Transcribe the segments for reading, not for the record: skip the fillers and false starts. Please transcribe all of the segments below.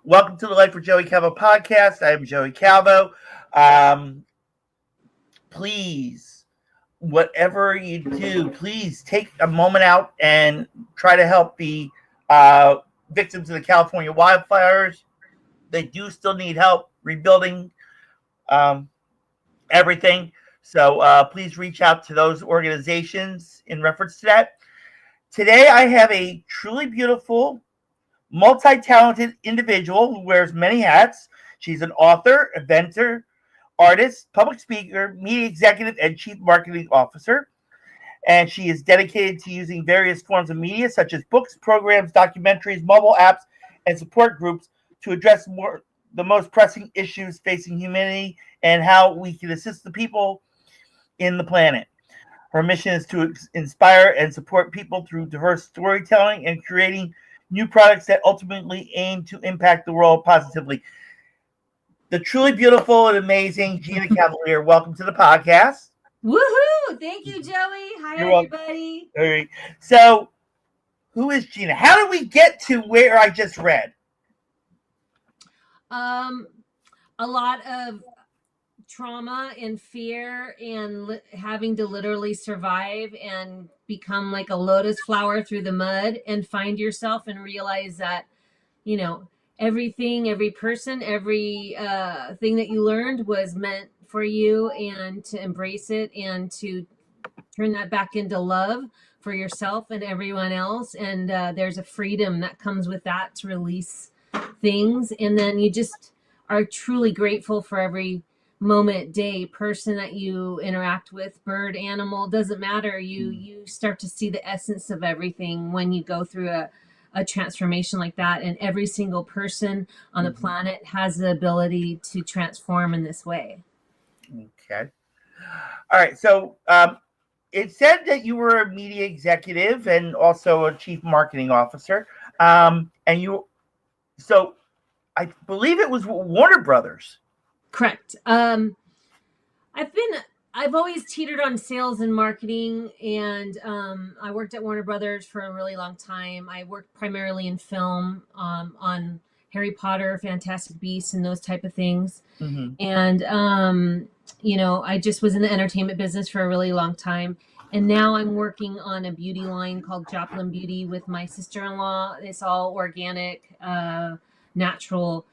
Welcome to the Life with Joey Calvo Podcast. I am Joey Calvo. Please, whatever you do, please take a moment out and try to help the victims of the California wildfires. They do still need help rebuilding everything. So please reach out to those organizations in reference to that. Today, I have a truly beautiful, multi-talented individual who wears many hats. She's an author, inventor, artist, public speaker, media executive, and chief marketing officer. And she is dedicated to using various forms of media, such as books, programs, documentaries, mobile apps, and support groups to address the most pressing issues facing humanity and how we can assist the people in the planet. Her mission is to inspire and support people through diverse storytelling and creating new products that ultimately aim to impact the world positively. The truly beautiful and amazing Gina Cavalier, welcome to the podcast. Woohoo! Thank you, Joey. Hi, everybody. All right. So, who is Gina? How did we get to where I just read? A lot of trauma and fear and having to literally survive and become like a lotus flower through the mud and find yourself and realize that, you know, everything, every person, every thing that you learned was meant for you, and to embrace it and to turn that back into love for yourself and everyone else. And there's a freedom that comes with that to release things. And then you just are truly grateful for every moment, day, person that you interact with, bird, animal, doesn't matter. You start to see the essence of everything when you go through a transformation like that. And every single person on the planet has the ability to transform in this way. Okay. All right. So it said that you were a media executive and also a chief marketing officer. So I believe it was Warner Brothers. Correct. I've always teetered on sales and marketing, and I worked at Warner Brothers for a really long time. I worked primarily in film, on Harry Potter, Fantastic Beasts, and those type of things. Mm-hmm. And I just was in the entertainment business for a really long time. And now I'm working on a beauty line called Joplin Beauty with my sister-in-law. It's all organic, natural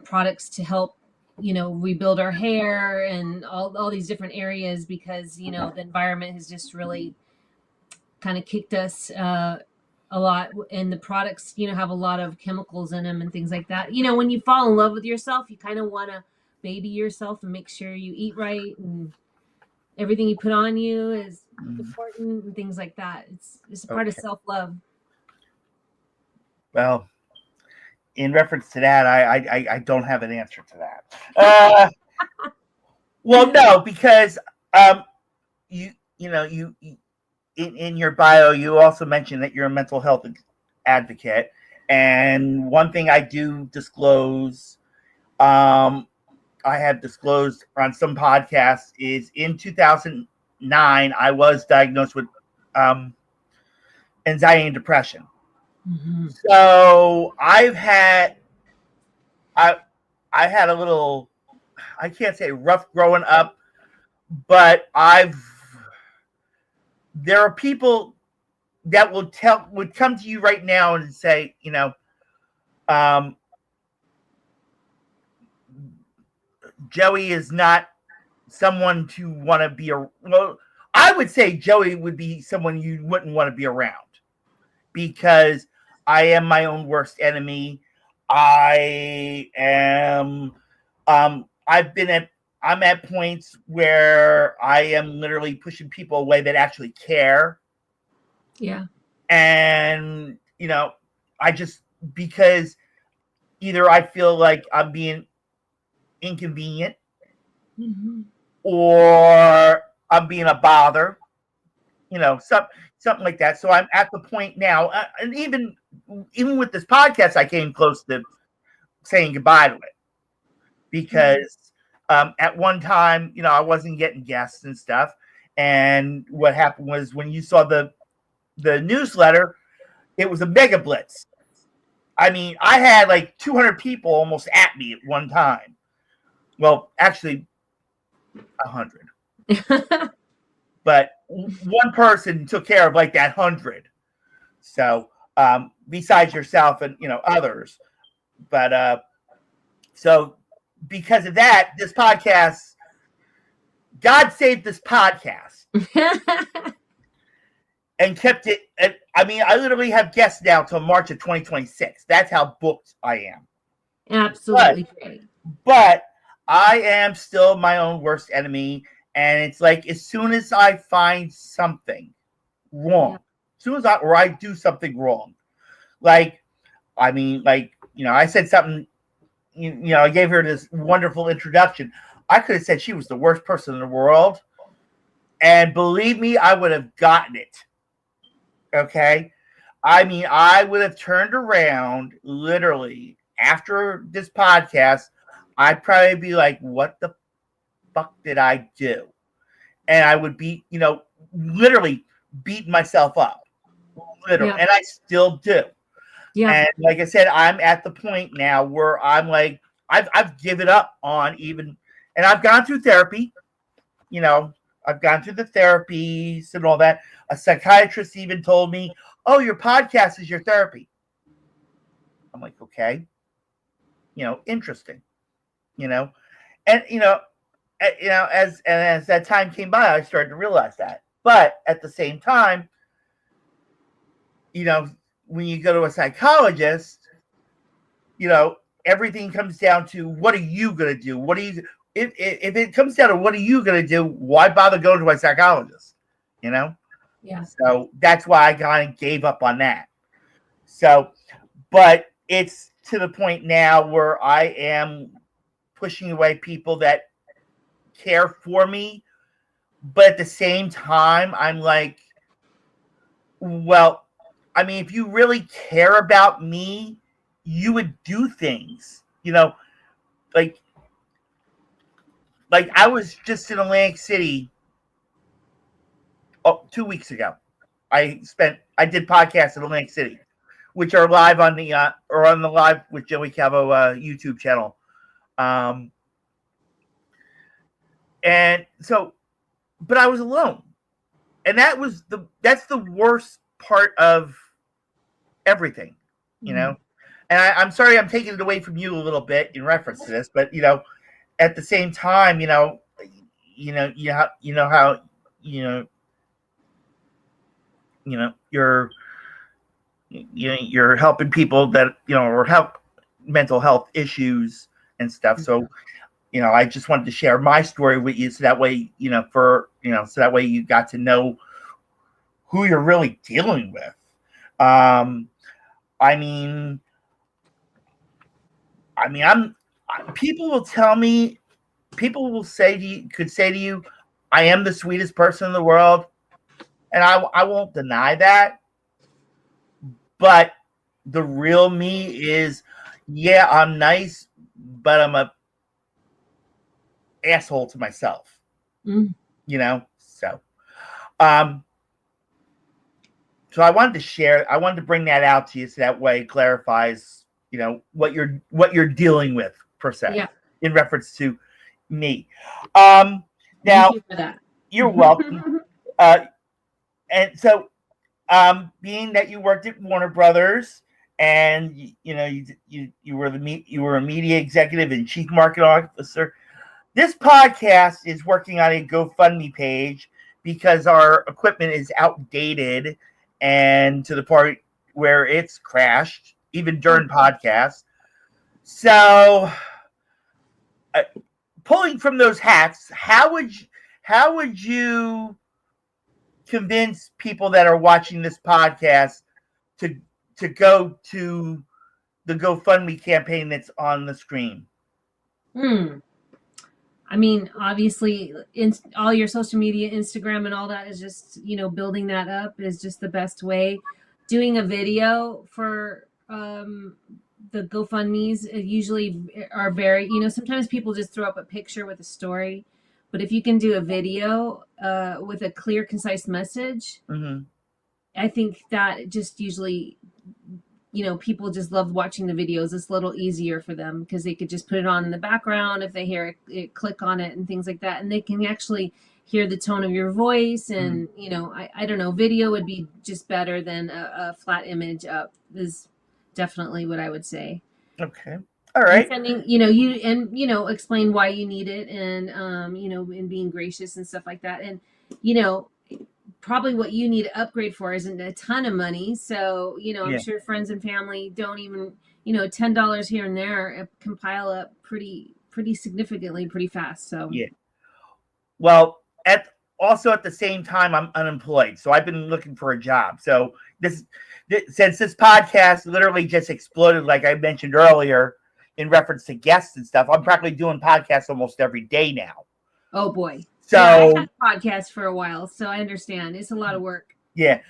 products to help rebuild our hair and all these different areas, because the environment has just really kind of kicked us a lot, and the products have a lot of chemicals in them and things like that. When you fall in love with yourself, you kind of want to baby yourself and make sure you eat right, and everything you put on you is important and things like that. It's a part of self-love. Well, in reference to that, I don't have an answer to that. Well, no, because you in your bio, you also mentioned that you're a mental health advocate, and one thing I do disclose, I have disclosed on some podcasts, is in 2009 I was diagnosed with anxiety and depression. Mm-hmm. So I've had a little, I can't say rough growing up, but there are people that would come to you right now and say, Joey is not someone to want to be I would say Joey would be someone you wouldn't want to be around, because I am my own worst enemy. I am, I'm at points where I am literally pushing people away that actually care. Yeah. And, because either I feel like I'm being inconvenient, or I'm being a bother, something like that. So I'm at the point now, and even with this podcast, I came close to saying goodbye to it, because at one time, I wasn't getting guests and stuff. And what happened was, when you saw the newsletter, it was a mega blitz. I mean, I had like 200 people almost at me at one time. Well, actually, 100. But one person took care of like that 100. So, besides yourself and others, but so because of that, this podcast, God saved this podcast and kept it. I mean, I literally have guests now till March of 2026. That's how booked I am. Absolutely great. But I am still my own worst enemy. And it's like, as soon as I find something wrong, as soon as I do something wrong, like, I mean, like, I said something, I gave her this wonderful introduction. I could have said she was the worst person in the world. And believe me, I would have gotten it. Okay. I mean, I would have turned around literally after this podcast. I'd probably be like, what the fuck did I do? And I would be, literally beating myself up. Literally. Yeah. And I still do. Yeah. And like I said, I'm at the point now where I'm like, I've given up on even, and I've gone through therapy, I've gone through the therapies and all that. A psychiatrist even told me, oh, your podcast is your therapy. I'm like, okay, interesting, and, as that time came by, I started to realize that. But at the same time, when you go to a psychologist, everything comes down to, what are you going to do? If it comes down to what are you going to do, why bother going to a psychologist? Yeah. So that's why I kind of gave up on that. So, but it's to the point now where I am pushing away people that care for me. But at the same time, I'm like, well, I mean, if you really care about me, you would do things, like I was just in Atlantic City 2 weeks ago. I did podcasts in Atlantic City, which are live on the Live with Joey Calvo YouTube channel. And so, but I was alone, and that's the worst part of everything, And I'm sorry I'm taking it away from you a little bit in reference to this, but at the same time, you're helping people that or help mental health issues and stuff. So I just wanted to share my story with you, so that way so that way you got to know who you're really dealing with. I mean, people will tell me, people will say to you, I am the sweetest person in the world. And I won't deny that. But the real me is, yeah, I'm nice, but I'm a asshole to myself. So, so I wanted to bring that out to you, so that way it clarifies, what you're dealing with per se, in reference to me. Now, thank you for that. You're welcome. And so, being that you worked at Warner Brothers, and you were a media executive and chief marketing officer, this podcast is working on a GoFundMe page because our equipment is outdated, and to the point where it's crashed even during podcasts. So, pulling from those hats, how would you convince people that are watching this podcast to go to the GoFundMe campaign that's on the screen? I mean, obviously, all your social media, Instagram and all that is just, building that up is just the best way. Doing a video for the GoFundMes usually are very, sometimes people just throw up a picture with a story. But if you can do a video with a clear, concise message, I think that just usually people just love watching the videos. It's a little easier for them because they could just put it on in the background if they hear it, click on it and things like that. And they can actually hear the tone of your voice. And, I don't know, video would be just better than a flat image up is definitely what I would say. Okay. All right. And sending, explain why you need it and, and being gracious and stuff like that. And, probably what you need to upgrade for isn't a ton of money. So, I'm sure friends and family don't even, $10 here and there can pile up pretty significantly, pretty fast. So, yeah. Well, at the same time, I'm unemployed. So I've been looking for a job. So since this podcast literally just exploded, like I mentioned earlier, in reference to guests and stuff, I'm practically doing podcasts almost every day now. Oh boy. So I had a podcast for a while, so I understand. It's a lot of work. Yeah.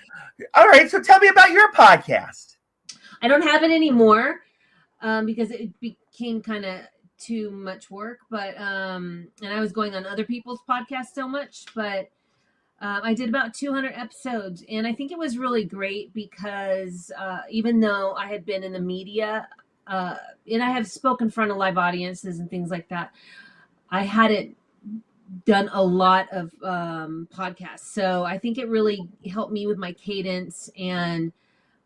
All right. So tell me about your podcast. I don't have it anymore because it became kind of too much work. But and I was going on other people's podcasts so much. But I did about 200 episodes, and I think it was really great because even though I had been in the media and I have spoken in front of live audiences and things like that, I hadn't done a lot of podcasts. So I think it really helped me with my cadence and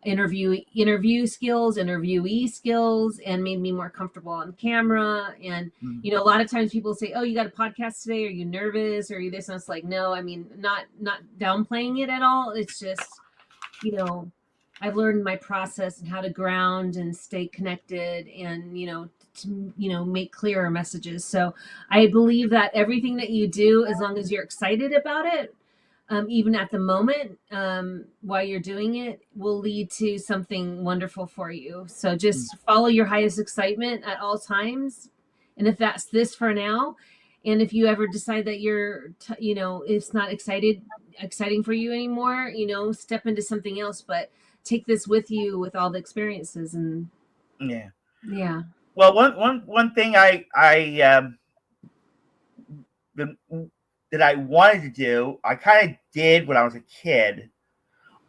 interview skills, interviewee skills, and made me more comfortable on camera. And, a lot of times people say, oh, you got a podcast today? Are you nervous? Or are you this? And it's like, no, I mean, not downplaying it at all. It's just, I've learned my process and how to ground and stay connected and, to make clearer messages. So I believe that everything that you do, as long as you're excited about it, even at the moment, while you're doing it, will lead to something wonderful for you. So just follow your highest excitement at all times. And if that's this for now, and if you ever decide that you're, it's not exciting for you anymore, step into something else, but take this with you with all the experiences. And yeah. Well, one thing that I wanted to do, I kind of did when I was a kid,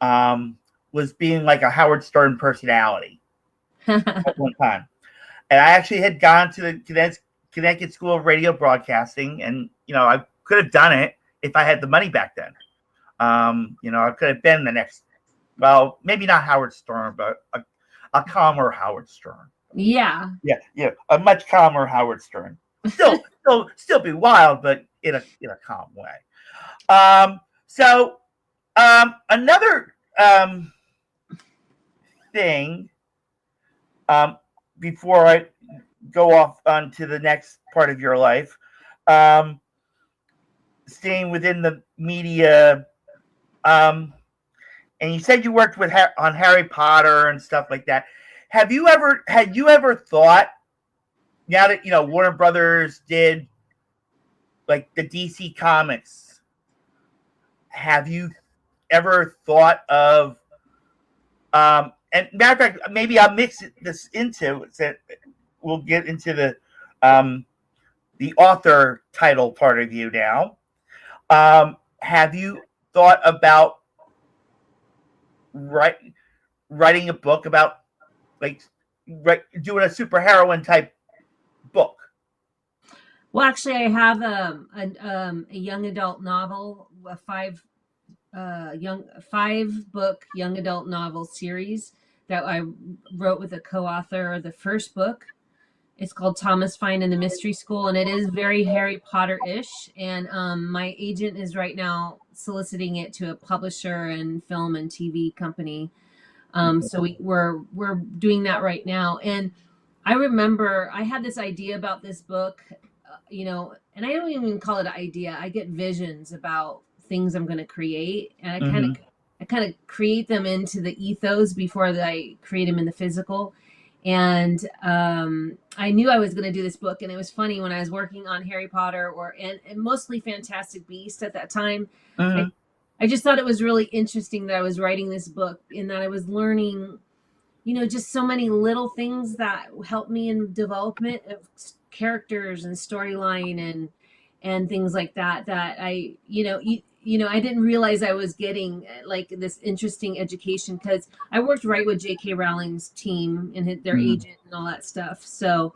was being like a Howard Stern personality at one time. And I actually had gone to the Connecticut School of Radio Broadcasting, and I could have done it if I had the money back then. I could have been the next, well, maybe not Howard Stern, but a calmer Howard Stern. Yeah. A much calmer Howard Stern. Still be wild, but in a calm way. So another thing, before I go off onto the next part of your life, staying within the media, and you said you worked on Harry Potter and stuff like that. Had you ever thought, now that Warner Brothers did like the DC comics, have you ever thought of and matter of fact, maybe I'll mix this into, we'll get into the author title part of you now. Have you thought about writing a book about, like, doing a superheroine type book? Well, actually, I have a young adult novel, a five book young adult novel series that I wrote with a co-author. The first book, it's called Thomas Fine and the Mystery School, and it is very Harry Potter-ish. And my agent is right now soliciting it to a publisher and film and TV company. So we're doing that right now. And I remember I had this idea about this book, and I don't even call it an idea. I get visions about things I'm going to create, and I kind of create them into the ethos before I create them in the physical. And I knew I was going to do this book, and it was funny when I was working on Harry Potter and mostly Fantastic Beasts at that time. I just thought it was really interesting that I was writing this book and that I was learning, just so many little things that helped me in development of characters and storyline and things like that. That I, I didn't realize I was getting like this interesting education, because I worked right with J.K. Rowling's team and their agent and all that stuff. So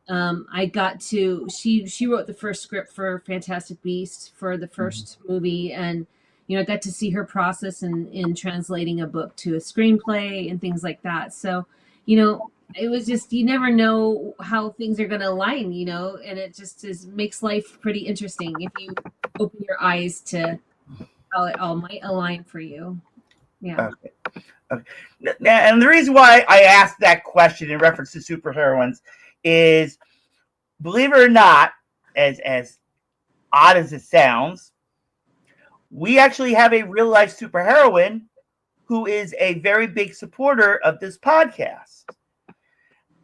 I got to she wrote the first script for Fantastic Beasts for the first movie, and I got to see her process in translating a book to a screenplay and things like that. So it was just, you never know how things are going to align, and it just makes life pretty interesting if you open your eyes to how it all might align for you. Yeah. Okay. And the reason why I asked that question in reference to superheroines is, believe it or not, as odd as it sounds, we actually have a real life superheroine who is a very big supporter of this podcast.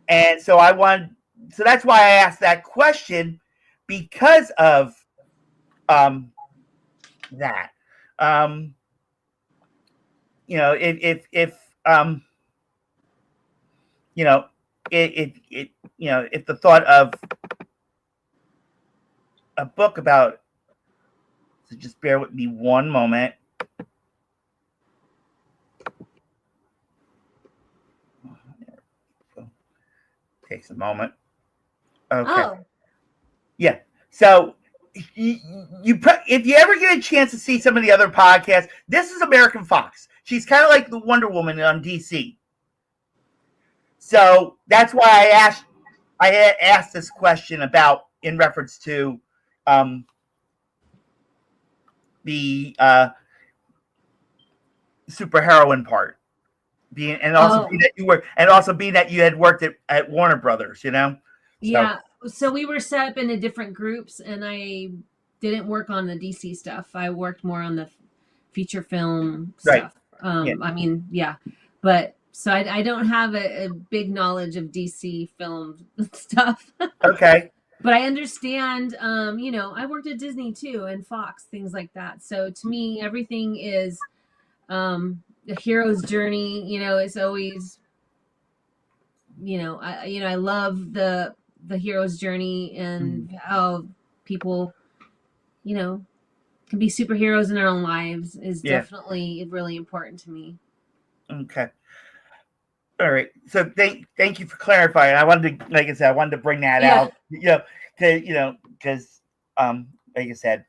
And so that's why I asked that question, because of that. If the thought of a book about, so just bear with me one moment. Takes a moment. Okay. Oh. Yeah. So if you ever get a chance to see some of the other podcasts, this is American Fox. She's kind of like the Wonder Woman on DC. So that's why I asked this question about, in reference to the superheroine part, being that you had worked at Warner Brothers, Yeah. So we were set up into different groups, and I didn't work on the DC stuff. I worked more on the feature film stuff. Right. I mean, yeah, but so I don't have a big knowledge of DC film stuff. Okay. But I understand, I worked at Disney too, and Fox, things like that. So to me, everything is the hero's journey. It's always, I love the hero's journey and how people, can be superheroes in their own lives is definitely really important to me. Okay. All right. So thank you for clarifying. I wanted to, like I said, bring that out. Because like I said,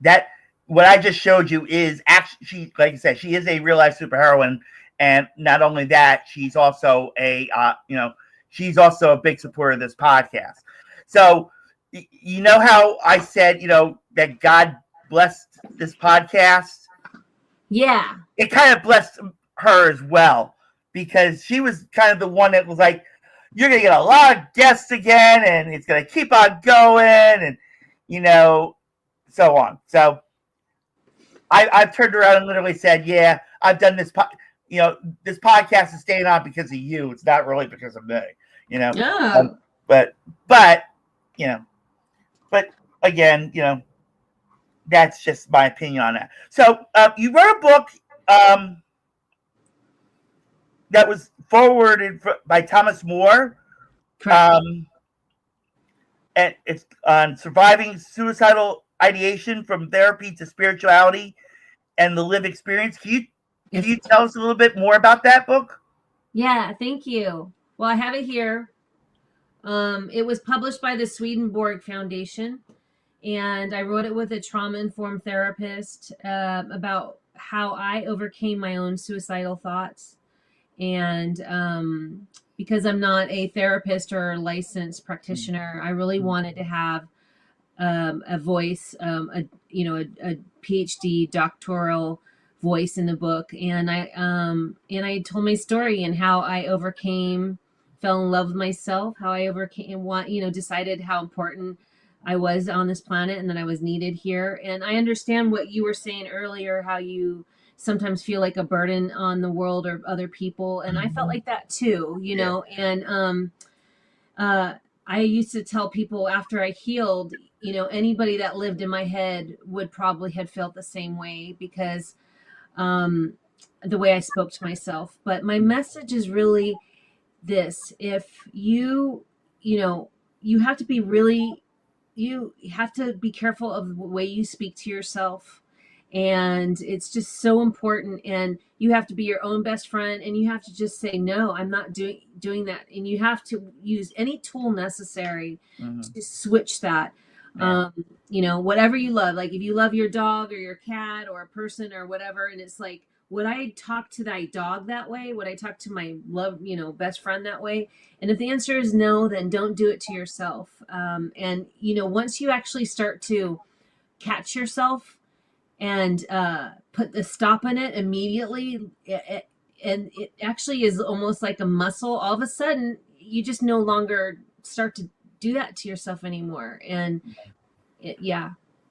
that what I just showed you is actually, like I said, she is a real life superheroine, and not only that, she's also a big supporter of this podcast. So how I said that God blessed this podcast. Yeah. It kind of blessed her as well, because she was kind of the one that was like, you're going to get a lot of guests again, and it's going to keep on going, and, so on. So I've turned around and literally said, yeah, I've done this, this podcast is staying on because of you. It's not really because of me, Oh. But again, that's just my opinion on that. So you wrote a book that was forwarded by Thomas More. And it's on surviving suicidal ideation, from therapy to spirituality and the lived experience. Can you tell us a little bit more about that book? Yeah, thank you. Well, I have it here. It was published by the Swedenborg Foundation, and I wrote it with a trauma-informed therapist about how I overcame my own suicidal thoughts. And because I'm not a therapist or a licensed practitioner, I really wanted to have a voice, a PhD doctoral voice in the book. And I told my story and how I fell in love with myself, how I decided how important I was on this planet and that I was needed here. And I understand what you were saying earlier, how you sometimes feel like a burden on the world or other people. And I felt like that too, and I used to tell people after I healed, anybody that lived in my head would probably have felt the same way, because the way I spoke to myself. But my message is really this: if you have to be careful of the way you speak to yourself, And it's just so important, and you have to be your own best friend, and you have to just say, no, I'm not doing that. And you have to use any tool necessary to switch that. Yeah. Whatever you love, like if you love your dog or your cat or a person or whatever, and it's like, would I talk to thy dog that way? Would I talk to my best friend that way? And if the answer is no, then don't do it to yourself. And once you actually start to catch yourself and put the stop in it immediately, and it actually is almost like a muscle. All of a sudden, you just no longer start to do that to yourself anymore. And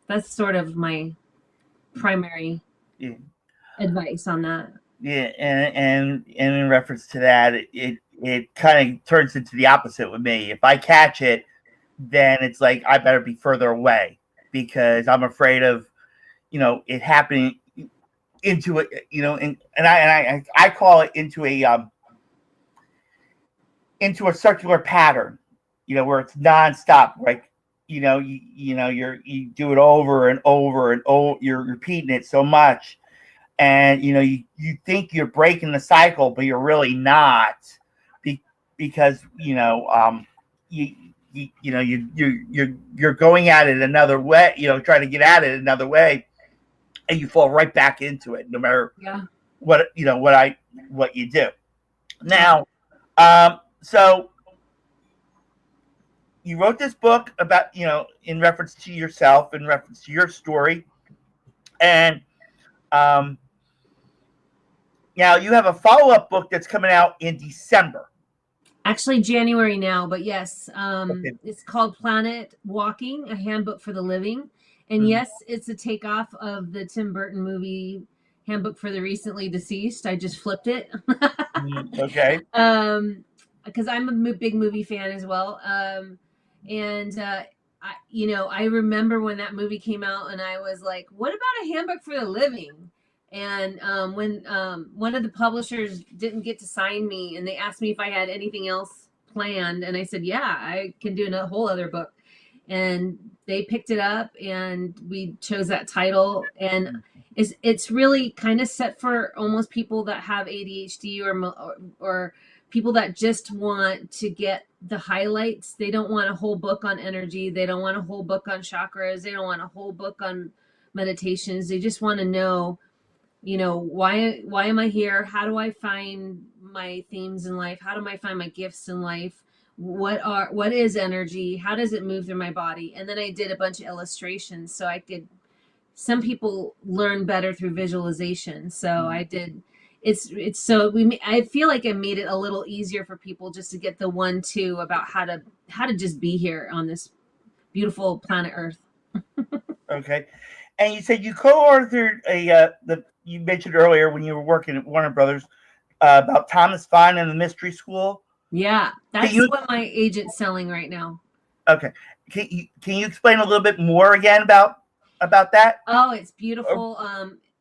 that's sort of my primary advice on that. Yeah, and in reference to that, it kind of turns into the opposite with me. If I catch it, then it's like I better be further away because I'm afraid of it happening into it, and I call it into a circular pattern, where it's nonstop, like you do it over and over and over, you're repeating it so much, and you think you're breaking the cycle, but you're really not, because you're going at it another way, trying to get at it another way, and you fall right back into it, no matter what you do. Now, so you wrote this book about, in reference to yourself, in reference to your story, and now you have a follow-up book that's coming out in December. Actually, January now, but yes, It's called Planet Walking: A Handbook for the Living. And yes, it's a takeoff of the Tim Burton movie Handbook for the Recently Deceased. I just flipped it. Okay. Because I'm a big movie fan as well. I remember when that movie came out, and I was like, "What about a handbook for the living?" And when one of the publishers didn't get to sign me, and they asked me if I had anything else planned, and I said, "Yeah, I can do a whole other book." And they picked it up, and we chose that title, and it's really kind of set for almost people that have ADHD or people that just want to get the highlights. They don't want a whole book on energy. They don't want a whole book on chakras. They don't want a whole book on meditations. They just want to know, why am I here? How do I find my themes in life? How do I find my gifts in life? What is energy? How does it move through my body? And then I did a bunch of illustrations so some people learn better through visualization. So I did. I feel like I made it a little easier for people just to get the 1-2 about how to just be here on this beautiful planet Earth. Okay. And you said you co-authored you mentioned earlier when you were working at Warner Brothers about Thomas Fine and the Mystery School. Yeah, that's what my agent's selling right now. Okay. Can you explain a little bit more again about that? Oh, it's beautiful.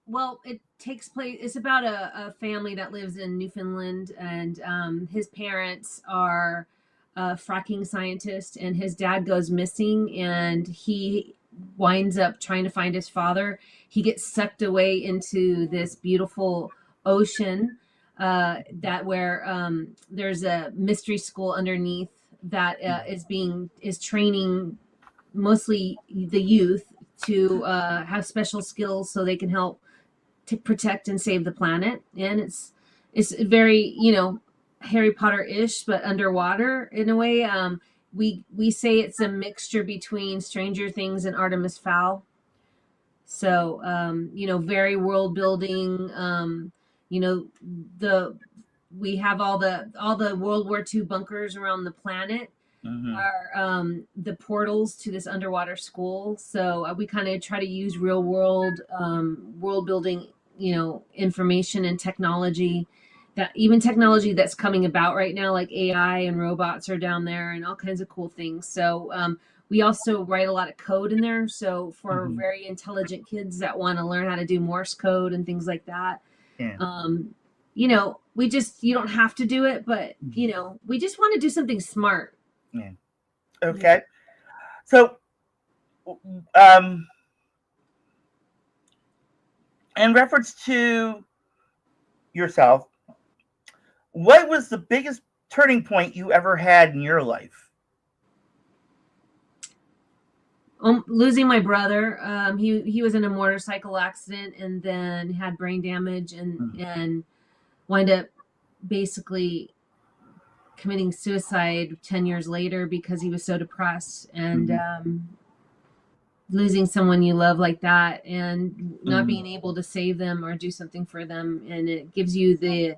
Well, it takes place. It's about a family that lives in Newfoundland, and his parents are fracking scientists, and his dad goes missing, and he winds up trying to find his father. He gets sucked away into this beautiful ocean where there's a mystery school underneath that is training mostly the youth to have special skills so they can help to protect and save the planet. And it's very Harry Potter-ish, but underwater in a way. We say it's a mixture between Stranger Things and Artemis Fowl. So very world building. We have all the World War II bunkers around the planet are the portals to this underwater school. So we kind of try to use real world building, information and technology, technology that's coming about right now, like AI and robots are down there and all kinds of cool things. So we also write a lot of code in there. So for very intelligent kids that want to learn how to do Morse code and things like that. Yeah. You don't have to do it, but we just want to do something smart. Yeah. Okay. So in reference to yourself, what was the biggest turning point you ever had in your life? Losing my brother. He was in a motorcycle accident and then had brain damage and wind up basically committing suicide 10 years later because he was so depressed, and losing someone you love like that and not being able to save them or do something for them. And it gives you the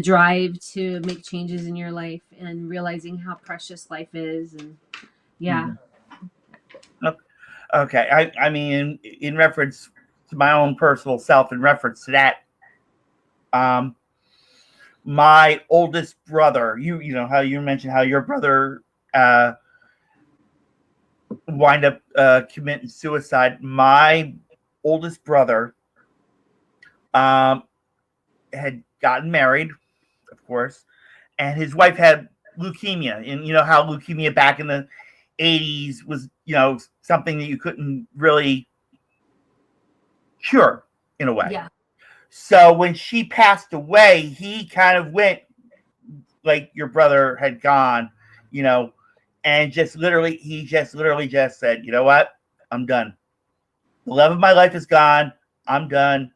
drive to make changes in your life and realizing how precious life is. And yeah. Okay. I mean, in reference to my own personal self, in reference to that, my oldest brother, you know how you mentioned how your brother wind up committing suicide. My oldest brother had gotten married, of course, and his wife had leukemia. And you know how leukemia back in the 80s was, you know, something that you couldn't really cure in a way. Yeah. So when she passed away, he kind of went like your brother had gone, you know, and he just literally said, you know what? I'm done. The love of my life is gone. I'm done.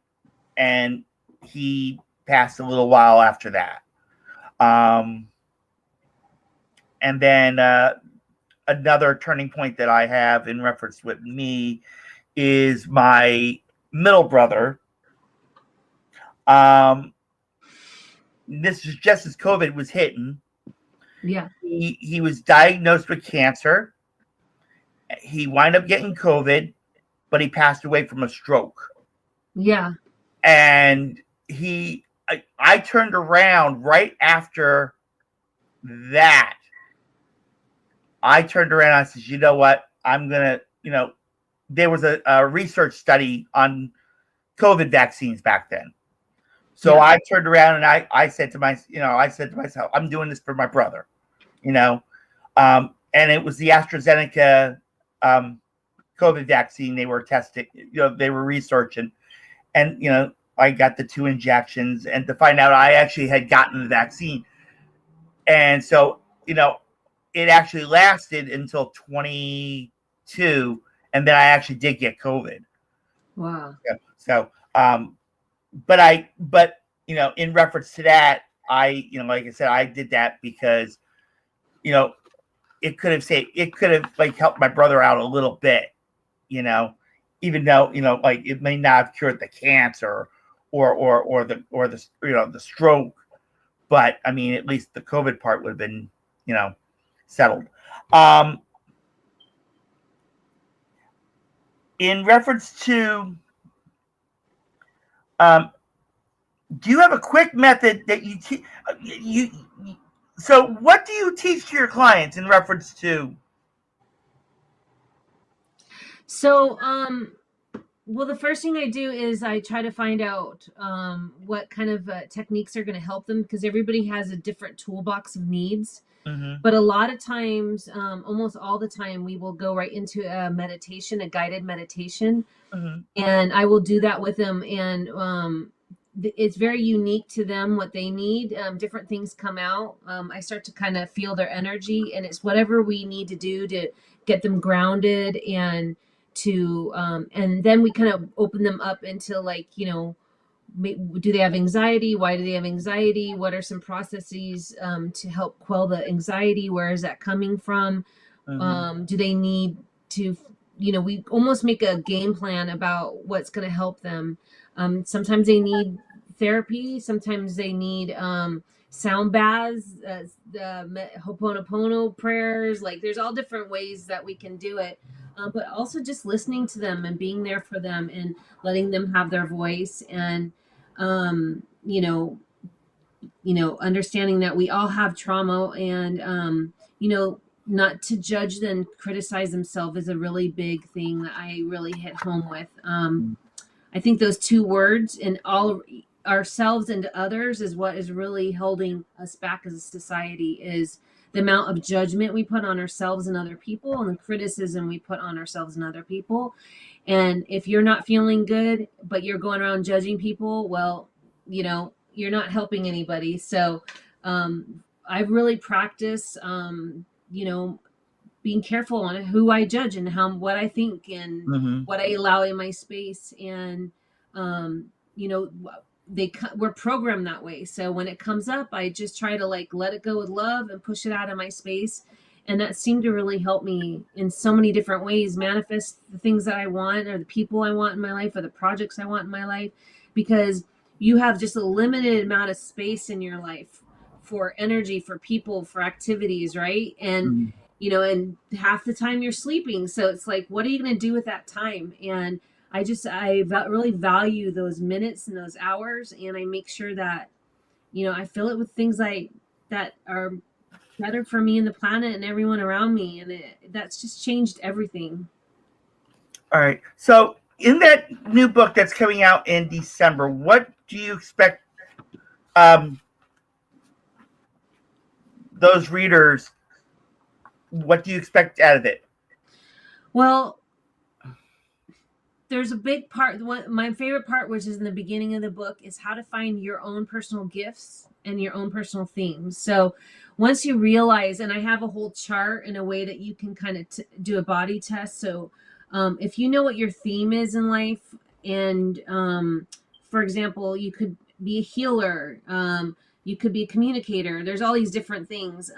And he passed a little while after that. And then another turning point that I have in reference with me is my middle brother. This is just as COVID was hitting. Yeah. He was diagnosed with cancer. He wound up getting COVID, but he passed away from a stroke. Yeah. And I turned around right after that. I turned around and I said, you know what? I'm going to, you know, there was a research study on COVID vaccines back then. So I turned around and I said to myself, I'm doing this for my brother, you know, and it was the AstraZeneca COVID vaccine they were testing, you know, they were researching, and, you know, I got the 2 injections and to find out I actually had gotten the vaccine. And so, you know, it actually lasted until 22, and then I actually did get COVID. Wow. Yeah. So, but you know, in reference to that, you know, like I said, I did that because, you know, it could have like helped my brother out a little bit, you know, even though, you know, like it may not have cured the cancer or the you know, the stroke, but I mean, at least the COVID part would have been, you know, settled. In reference to do you have a quick method that you so what do you teach to your clients in reference to? So, well, the first thing I do is I try to find out what kind of techniques are going to help them, because everybody has a different toolbox of needs. But a lot of times, almost all the time, we will go right into a meditation, a guided meditation, and I will do that with them. And it's very unique to them what they need. Different things come out. I start to kind of feel their energy, and it's whatever we need to do to get them grounded and and then we kind of open them up into, like, you know, do they have anxiety? Why do they have anxiety? What are some processes to help quell the anxiety? Where is that coming from? Do they need to, you know, we almost make a game plan about what's going to help them. Sometimes they need therapy. Sometimes they need sound baths, the Ho'oponopono prayers. Like, there's all different ways that we can do it. But also just listening to them and being there for them and letting them have their voice, and you know, understanding that we all have trauma, and you know, not to judge them, criticize themselves is a really big thing that I really hit home with. I think those 2 words, and ourselves and to others is what is really holding us back as a society, is the amount of judgment we put on ourselves and other people, and the criticism we put on ourselves and other people. And if you're not feeling good, but you're going around judging people, well, you're not helping anybody. So I really practice, being careful on who I judge and what I think and what I allow in my space. And, we're programmed that way. So when it comes up, I just try to let it go with love and push it out of my space. And that seemed to really help me in so many different ways manifest the things that I want, or the people I want in my life, or the projects I want in my life, because you have just a limited amount of space in your life for energy, for people, for activities, right? And and half the time you're sleeping. So it's like, what are you going to do with that time? And I really value those minutes and those hours, and I make sure that, I fill it with things that are better for me and the planet and everyone around me. And that's just changed everything. All right. So in that new book that's coming out in December, what do you expect those readers, what do you expect out of it? Well, there's a big part. My favorite part, which is in the beginning of the book, is how to find your own personal gifts and your own personal themes. So once you realize, and I have a whole chart in a way that you can kind of do a body test. So if you know what your theme is in life, and for example, you could be a healer, you could be a communicator. There's all these different things.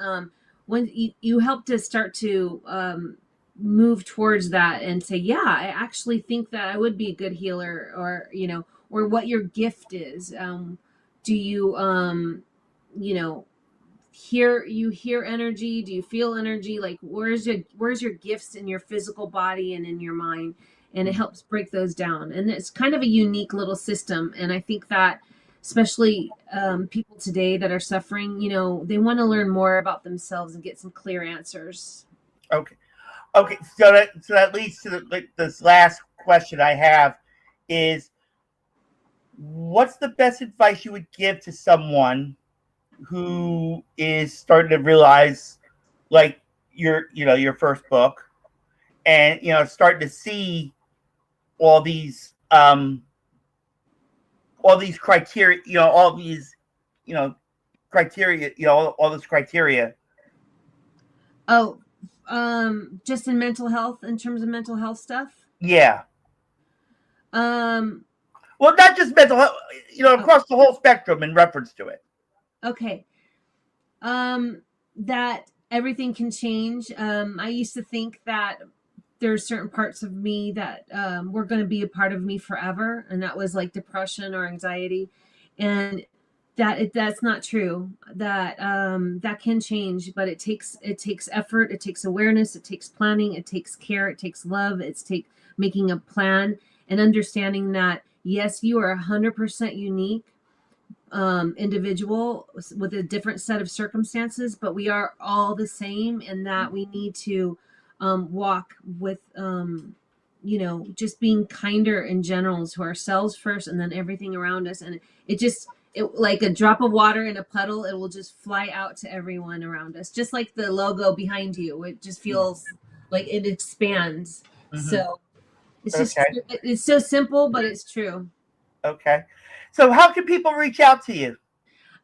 When you help to start to move towards that and say, yeah, I actually think that I would be a good healer, or or what your gift is. Do you hear energy? Do you feel energy? Like, where's your gifts in your physical body and in your mind? And it helps break those down. And it's kind of a unique little system. And I think that especially people today that are suffering, they want to learn more about themselves and get some clear answers. Okay, so that leads to this last question I have is, what's the best advice you would give to someone who is starting to realize, like your first book, and starting to see all these criteria, all these criteria, all this criteria? Oh, just in mental health, in terms of mental health stuff? Yeah. Well, not just mental health, across the whole spectrum in reference to it. Okay. That everything can change. I used to think that there's certain parts of me that were going to be a part of me forever, and that was like depression or anxiety, and that's not true. That can change, but it takes effort, it takes awareness, it takes planning, it takes care, it takes love, making a plan and understanding that yes, you are 100% unique individual with a different set of circumstances, but we are all the same, and that we need to walk with just being kinder in general to ourselves first, and then everything around us. And it like a drop of water in a puddle, it will just fly out to everyone around us, just like the logo behind you. It just feels like it expands. So it's just it's so simple, but it's true. Okay. So how can people reach out to you?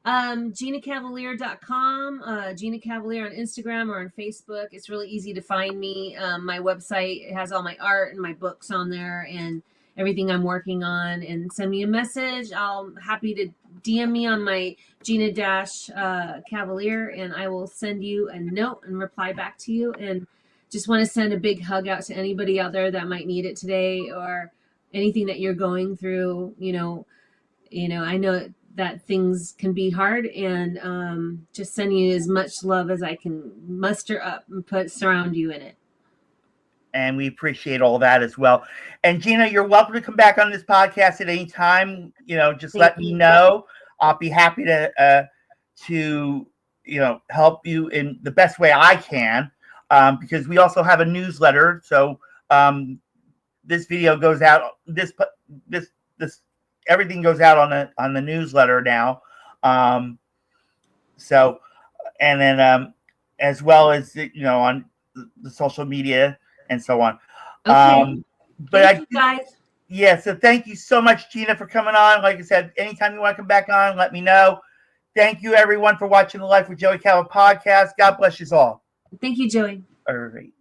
GinaCavalier.com, Gina Cavalier on Instagram or on Facebook. It's really easy to find me. My website, it has all my art and my books on there and everything I'm working on. And send me a message. I'm happy to DM me on my Gina-Cavalier, and I will send you a note and reply back to you. And just want to send a big hug out to anybody out there that might need it today, or anything that you're going through. I know that things can be hard, and just sending you as much love as I can muster up and surround you in it. And we appreciate all that as well. And Gina, you're welcome to come back on this podcast at any time. Just let me know. I'll be happy to help you in the best way I can, because we also have a newsletter. So this video goes out. This everything goes out on the newsletter now. So, and then as well as on the social media and so on. Okay. But Thank you guys. Yeah, so thank you so much, Gina, for coming on. Like I said, anytime you want to come back on, let me know. Thank you, everyone, for watching the Life with Joey Calvo podcast. God bless you all. Thank you, Joey. All right.